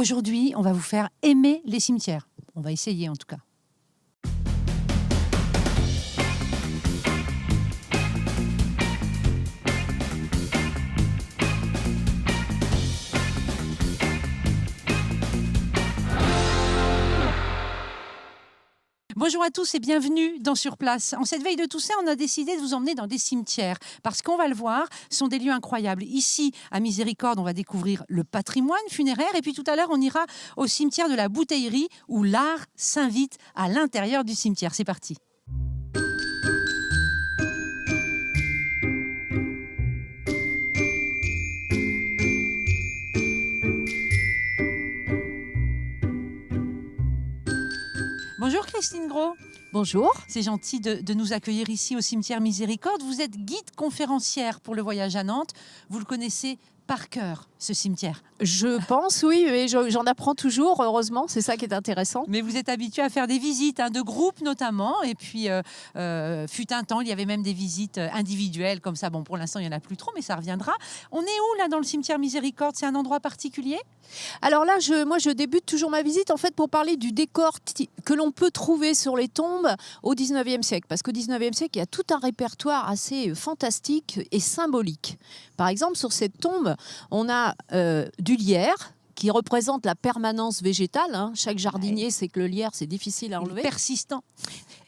Aujourd'hui, on va vous faire aimer les cimetières. On va essayer en tout cas. Bonjour à tous et bienvenue dans Sur Place. En cette veille de Toussaint, on a décidé de vous emmener dans des cimetières parce qu'on va le voir, ce sont des lieux incroyables. Ici, à Miséricorde, on va découvrir le patrimoine funéraire et puis tout à l'heure, on ira au cimetière de la Bouteillerie où l'art s'invite à l'intérieur du cimetière. C'est parti. Bonjour Christine Gros. Bonjour. C'est gentil de nous accueillir ici au cimetière Miséricorde. Vous êtes guide conférencière pour le voyage à Nantes. Vous le connaissez par cœur, ce cimetière. Je pense, oui, mais j'en apprends toujours, heureusement, c'est ça qui est intéressant. Mais vous êtes habitué à faire des visites, de groupes notamment, et puis fut un temps, il y avait même des visites individuelles comme ça. Bon, pour l'instant, il n'y en a plus trop, mais ça reviendra. On est où, là, dans le cimetière Miséricorde? C'est un endroit particulier? Alors là, moi, je débute toujours ma visite, en fait, pour parler du décor que l'on peut trouver sur les tombes au 19e siècle. Parce qu'au 19e siècle, il y a tout un répertoire assez fantastique et symbolique. Par exemple, sur cette tombe, on a du lierre, qui représente la permanence végétale. Hein. Chaque jardinier sait que le lierre, c'est difficile à enlever. Persistant.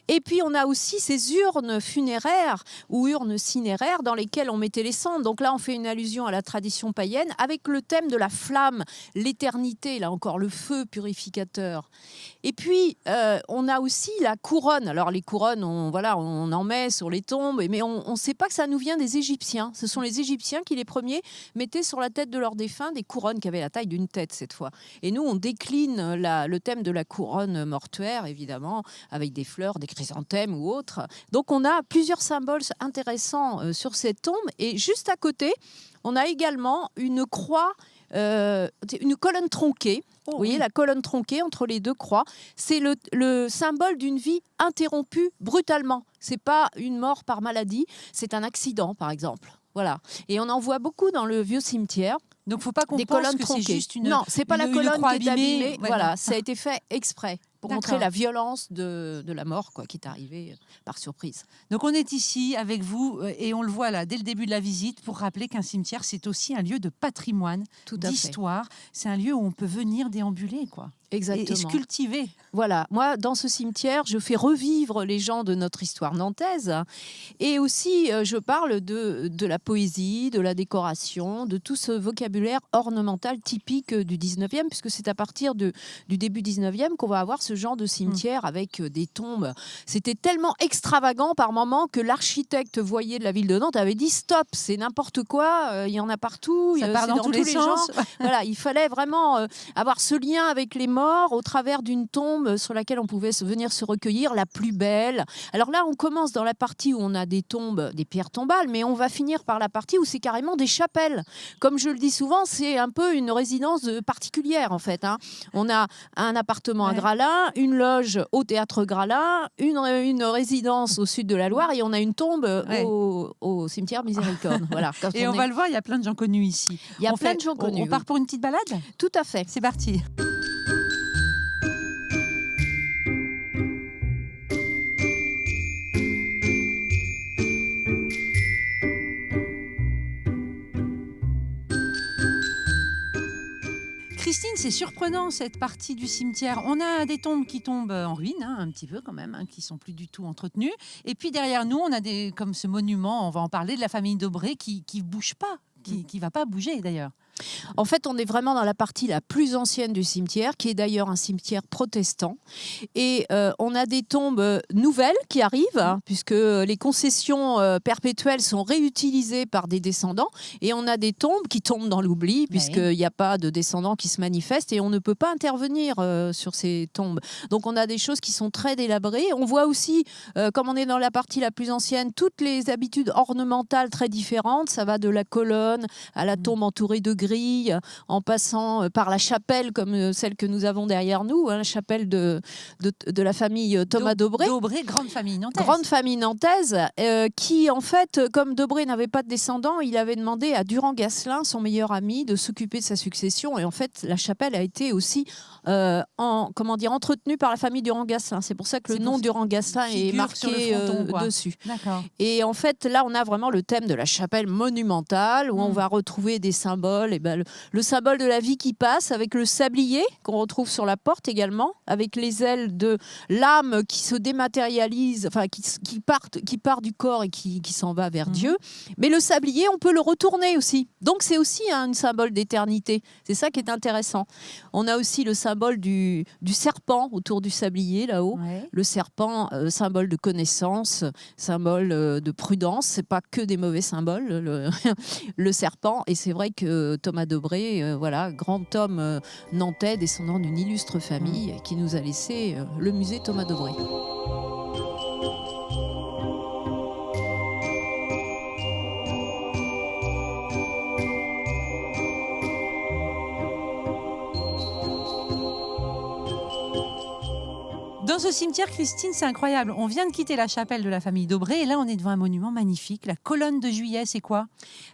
Et puis, on a aussi ces urnes funéraires ou urnes cinéraires dans lesquelles on mettait les cendres. Donc là, on fait une allusion à la tradition païenne avec le thème de la flamme, l'éternité, là encore, le feu purificateur. Et puis, on a aussi la couronne. Alors, les couronnes, on en met sur les tombes, mais on ne sait pas que ça nous vient des Égyptiens. Ce sont les Égyptiens qui, les premiers, mettaient sur la tête de leurs défunts des couronnes qui avaient la taille d'une tête, cette fois. Et nous, on décline le thème de la couronne mortuaire, évidemment, avec des fleurs, des chrysanthèmes ou autres. Donc, on a plusieurs symboles intéressants sur cette tombe. Et juste à côté, on a également une croix, une colonne tronquée. Vous voyez, la colonne tronquée entre les deux croix, c'est le symbole d'une vie interrompue brutalement. C'est pas une mort par maladie, c'est un accident, par exemple. Voilà. Et on en voit beaucoup dans le vieux cimetière. Donc, faut pas qu'on pense que c'est juste une. Non, c'est pas la colonne qui est abîmée. Ouais, voilà, non. ça a été fait exprès pour montrer la violence de la mort, quoi, qui est arrivée par surprise. Donc, on est ici avec vous et on le voit là dès le début de la visite pour rappeler qu'un cimetière, c'est aussi un lieu de patrimoine, d'histoire. C'est un lieu où on peut venir déambuler, quoi. Exactement. Et se cultiver. Voilà, moi, dans ce cimetière, je fais revivre les gens de notre histoire nantaise et aussi je parle de la poésie, de la décoration, de tout ce vocabulaire ornemental typique du 19e, puisque c'est à partir du début 19e qu'on va avoir ce genre de cimetière avec des tombes. C'était tellement extravagant par moments que l'architecte voyer de la ville de Nantes avait dit stop, c'est n'importe quoi, il y en a partout, ça part dans tous les sens. Voilà, il fallait vraiment avoir ce lien avec les morts au travers d'une tombe sur laquelle on pouvait venir se recueillir, la plus belle. Alors là, on commence dans la partie où on a des tombes, des pierres tombales, mais on va finir par la partie où c'est carrément des chapelles. Comme je le dis souvent, c'est un peu une résidence particulière en fait. Hein. On a un appartement à Gralin, une loge au théâtre Gralin, une résidence au sud de la Loire et on a une tombe au cimetière Miséricorde. Voilà, et on va le voir, il y a plein de gens connus ici. Il y a plein de gens connus. On part pour une petite balade? Tout à fait. C'est parti. Christine, c'est surprenant cette partie du cimetière. On a des tombes qui tombent en ruine, un petit peu quand même, qui sont plus du tout entretenues. Et puis derrière nous, on a comme ce monument, on va en parler, de la famille Dobré qui bouge pas, qui va pas bouger d'ailleurs. En fait, on est vraiment dans la partie la plus ancienne du cimetière, qui est d'ailleurs un cimetière protestant. Et on a des tombes nouvelles qui arrivent, puisque les concessions perpétuelles sont réutilisées par des descendants. Et on a des tombes qui tombent dans l'oubli, puisqu'il n'y a pas de descendants qui se manifestent et on ne peut pas intervenir sur ces tombes. Donc on a des choses qui sont très délabrées. On voit aussi, comme on est dans la partie la plus ancienne, toutes les habitudes ornementales très différentes. Ça va de la colonne à la tombe entourée de grilles, grilles, en passant par la chapelle comme celle que nous avons derrière nous, la chapelle de la famille Thomas Dobré. Dobré, grande famille nantaise. Grande famille nantaise, qui en fait, comme Dobré n'avait pas de descendants, il avait demandé à Durand-Gasselin, son meilleur ami, de s'occuper de sa succession. Et en fait, la chapelle a été aussi entretenue par la famille Durand-Gasselin. C'est pour ça que le nom Durand-Gasselin est marqué dessus. Et en fait, là, on a vraiment le thème de la chapelle monumentale, où on va retrouver des symboles. Et ben, le symbole de la vie qui passe, avec le sablier qu'on retrouve sur la porte également, avec les ailes de l'âme qui se dématérialise, enfin qui part du corps et qui s'en va vers Dieu. Mais le sablier, on peut le retourner aussi. Donc c'est aussi un symbole d'éternité. C'est ça qui est intéressant. On a aussi le symbole du serpent autour du sablier là-haut. Ouais. Le serpent, symbole de connaissance, symbole de prudence. C'est pas que des mauvais symboles, le serpent. Et c'est vrai que Thomas Dobré, grand homme nantais, descendant d'une illustre famille, qui nous a laissé le musée Thomas Dobré. Dans ce cimetière, Christine, c'est incroyable. On vient de quitter la chapelle de la famille Dobré et là, on est devant un monument magnifique. La colonne de Juillet, c'est quoi ?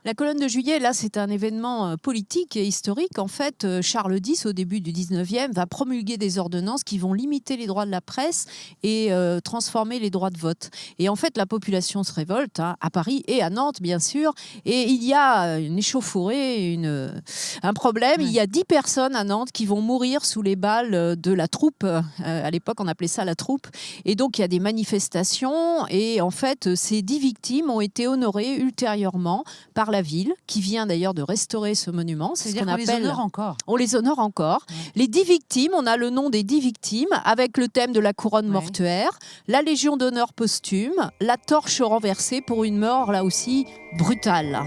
La colonne de Juillet, là, c'est un événement politique et historique. En fait, Charles X, au début du 19e, va promulguer des ordonnances qui vont limiter les droits de la presse et transformer les droits de vote. Et en fait, la population se révolte, à Paris et à Nantes, bien sûr. Et il y a une échauffourée, un problème. Ouais. Il y a 10 personnes à Nantes qui vont mourir sous les balles de la troupe. À l'époque, on appelait ça la troupe. Et donc, il y a des manifestations. Et en fait, ces 10 victimes ont été honorées ultérieurement par la ville, qui vient d'ailleurs de restaurer ce monument. C'est ce qu'on appelle... les honore encore. On les honore encore. Ouais. Les 10 victimes, on a le nom des 10 victimes, avec le thème de la couronne mortuaire, la Légion d'honneur posthume, la torche renversée pour une mort, là aussi, brutale.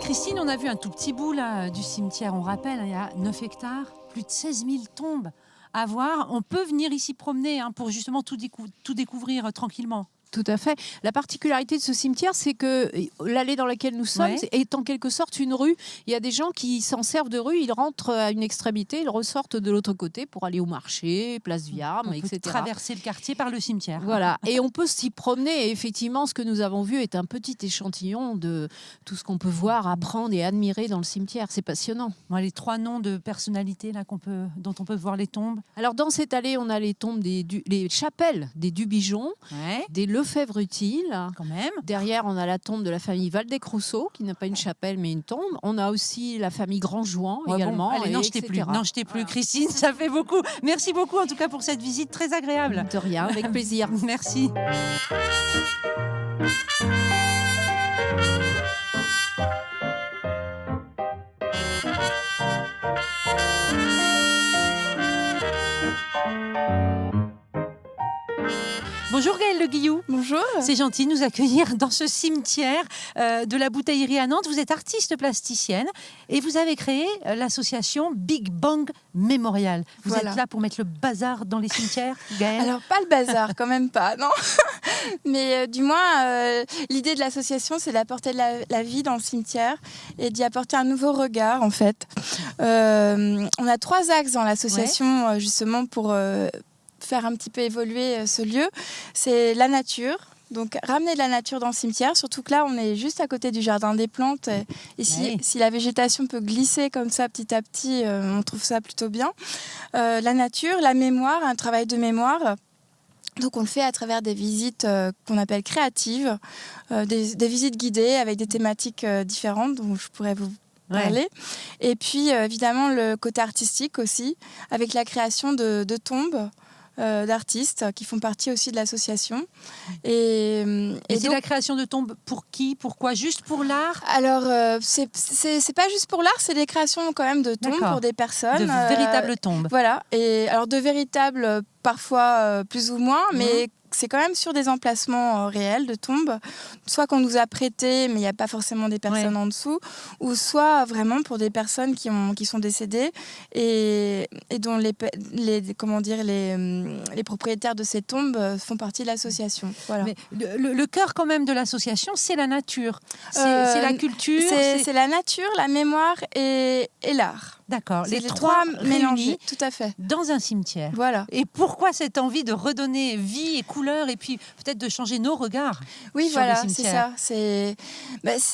Christine, on a vu un tout petit bout là, du cimetière, on rappelle, il y a 9 hectares, plus de 16 000 tombes à voir. On peut venir ici promener pour justement tout découvrir tranquillement. Tout à fait. La particularité de ce cimetière, c'est que l'allée dans laquelle nous sommes est en quelque sorte une rue. Il y a des gens qui s'en servent de rue, ils rentrent à une extrémité, ils ressortent de l'autre côté pour aller au marché, place Viarme, etc. On peut traverser le quartier par le cimetière. Voilà, et on peut s'y promener. Et effectivement, ce que nous avons vu est un petit échantillon de tout ce qu'on peut voir, apprendre et admirer dans le cimetière. C'est passionnant. Les 3 noms de personnalités là, dont on peut voir les tombes. Alors, dans cette allée, on a les tombes, les chapelles des Dubigeon, des Lefebvre-Utile. Quand même. Derrière, on a la tombe de la famille Valdec-Rousseau, qui n'a pas une chapelle, mais une tombe. On a aussi la famille Grandjouan également. Allez, n'en jetez plus, Christine, ça fait beaucoup. Merci beaucoup, en tout cas, pour cette visite très agréable. De rien, avec plaisir. Merci. Bonjour Gaëlle Le Guillou. Bonjour. C'est gentil de nous accueillir dans ce cimetière de la Bouteillerie à Nantes. Vous êtes artiste plasticienne et vous avez créé l'association Big Bang Mémorial. Vous êtes là pour mettre le bazar dans les cimetières, Gaëlle ? Alors pas le bazar, quand même pas, non. Mais du moins, l'idée de l'association, c'est d'apporter la vie dans le cimetière et d'y apporter un nouveau regard, en fait. On a 3 axes dans l'association, justement, pour... faire un petit peu évoluer ce lieu, c'est la nature. Donc ramener de la nature dans le cimetière, surtout que là on est juste à côté du jardin des plantes et si la végétation peut glisser comme ça petit à petit, on trouve ça plutôt bien. La nature, la mémoire, un travail de mémoire. Donc on le fait à travers des visites qu'on appelle créatives, des visites guidées avec des thématiques différentes dont je pourrais vous parler. Et puis évidemment le côté artistique aussi, avec la création de tombes d'artistes qui font partie aussi de l'association. Et c'est donc la création de tombes pour qui ? Pourquoi ? Juste pour l'art ? Alors, c'est pas juste pour l'art, c'est des créations quand même de tombes pour des personnes. De véritables tombes. Voilà. Et alors, de véritables, parfois plus ou moins, mais c'est quand même sur des emplacements réels de tombes, soit qu'on nous a prêté, mais il n'y a pas forcément des personnes en dessous, ou soit vraiment pour des personnes qui sont décédées et dont les propriétaires de ces tombes font partie de l'association. Voilà. Mais le cœur quand même de l'association, c'est la nature, c'est la culture. C'est la nature, la mémoire et l'art. D'accord, les trois mélangés, tout à fait. Dans un cimetière. Voilà. Et pourquoi cette envie de redonner vie et couleur et puis peut-être de changer nos regards sur voilà, les c'est cimetières. ça.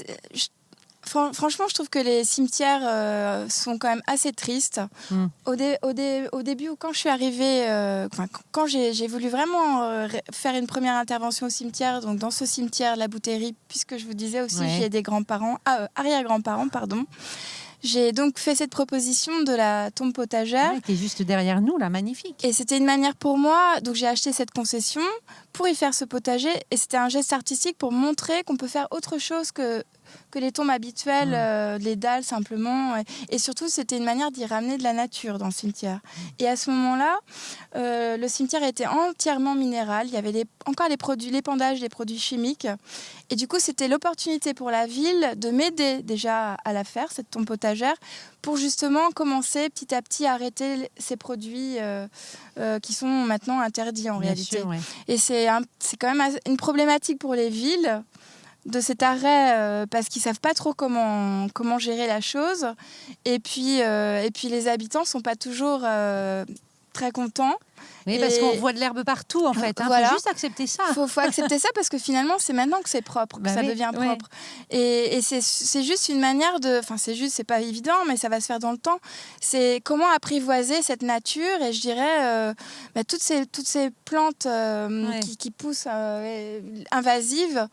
Franchement, je trouve que les cimetières sont quand même assez tristes. Au début, quand je suis arrivée, quand j'ai voulu vraiment faire une première intervention au cimetière, donc dans ce cimetière, la Boutérie, puisque je vous disais aussi, j'ai des arrière-grands-parents, pardon. J'ai donc fait cette proposition de la tombe potagère. Qui est juste derrière nous, là, magnifique. Et c'était une manière pour moi, donc j'ai acheté cette concession pour y faire ce potager. Et c'était un geste artistique pour montrer qu'on peut faire autre chose que les tombes habituelles, les dalles simplement. Et surtout, c'était une manière d'y ramener de la nature dans le cimetière. Et à ce moment-là, le cimetière était entièrement minéral. Il y avait encore l'épandage des produits chimiques. Et du coup, c'était l'opportunité pour la ville de m'aider déjà à la faire, cette tombe potagère, pour justement commencer petit à petit à arrêter ces produits qui sont maintenant interdits en réalité. Sûr, Et c'est quand même une problématique pour les villes de cet arrêt parce qu'ils savent pas trop comment gérer la chose. Et puis les habitants sont pas toujours très contents. Oui, parce qu'on voit de l'herbe partout, en fait. Voilà. Faut juste accepter ça. Faut accepter ça parce que finalement, c'est maintenant que c'est propre, que ça devient propre. Et c'est juste une manière de... Enfin, c'est pas évident, mais ça va se faire dans le temps. C'est comment apprivoiser cette nature et je dirais toutes ces plantes qui poussent invasives.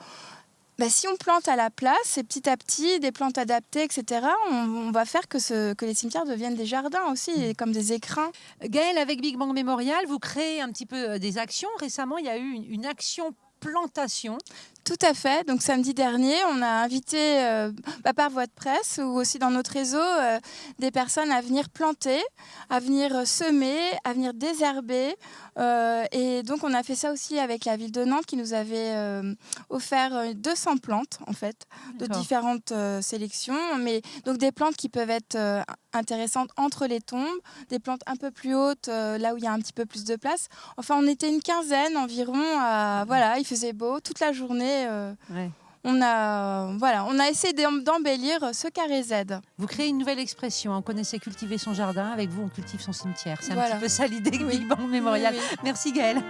Si on plante à la place, et petit à petit, des plantes adaptées, etc., on va faire que les cimetières deviennent des jardins aussi, comme des écrins. Gaëlle, avec Big Bang Mémorial, vous créez un petit peu des actions. Récemment, il y a eu une action plantation. Tout à fait. Donc samedi dernier, on a invité par voie de presse ou aussi dans notre réseau des personnes à venir planter, à venir semer, à venir désherber. Et donc on a fait ça aussi avec la ville de Nantes qui nous avait offert 200 plantes en fait, de différentes sélections. Mais donc des plantes qui peuvent être intéressantes entre les tombes, des plantes un peu plus hautes là où il y a un petit peu plus de place. Enfin, on était une quinzaine environ. Il faisait beau toute la journée. On a essayé d'embellir ce carré Z. Vous créez une nouvelle expression. On connaissait cultiver son jardin. Avec vous, on cultive son cimetière. C'est un petit peu ça l'idée de Big Bang Mémorial. Oui. Merci Gaëlle.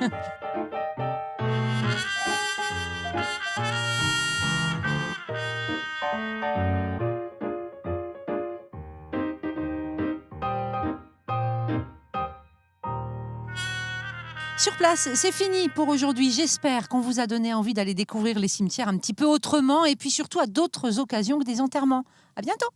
Sur place, c'est fini pour aujourd'hui. J'espère qu'on vous a donné envie d'aller découvrir les cimetières un petit peu autrement et puis surtout à d'autres occasions que des enterrements. À bientôt.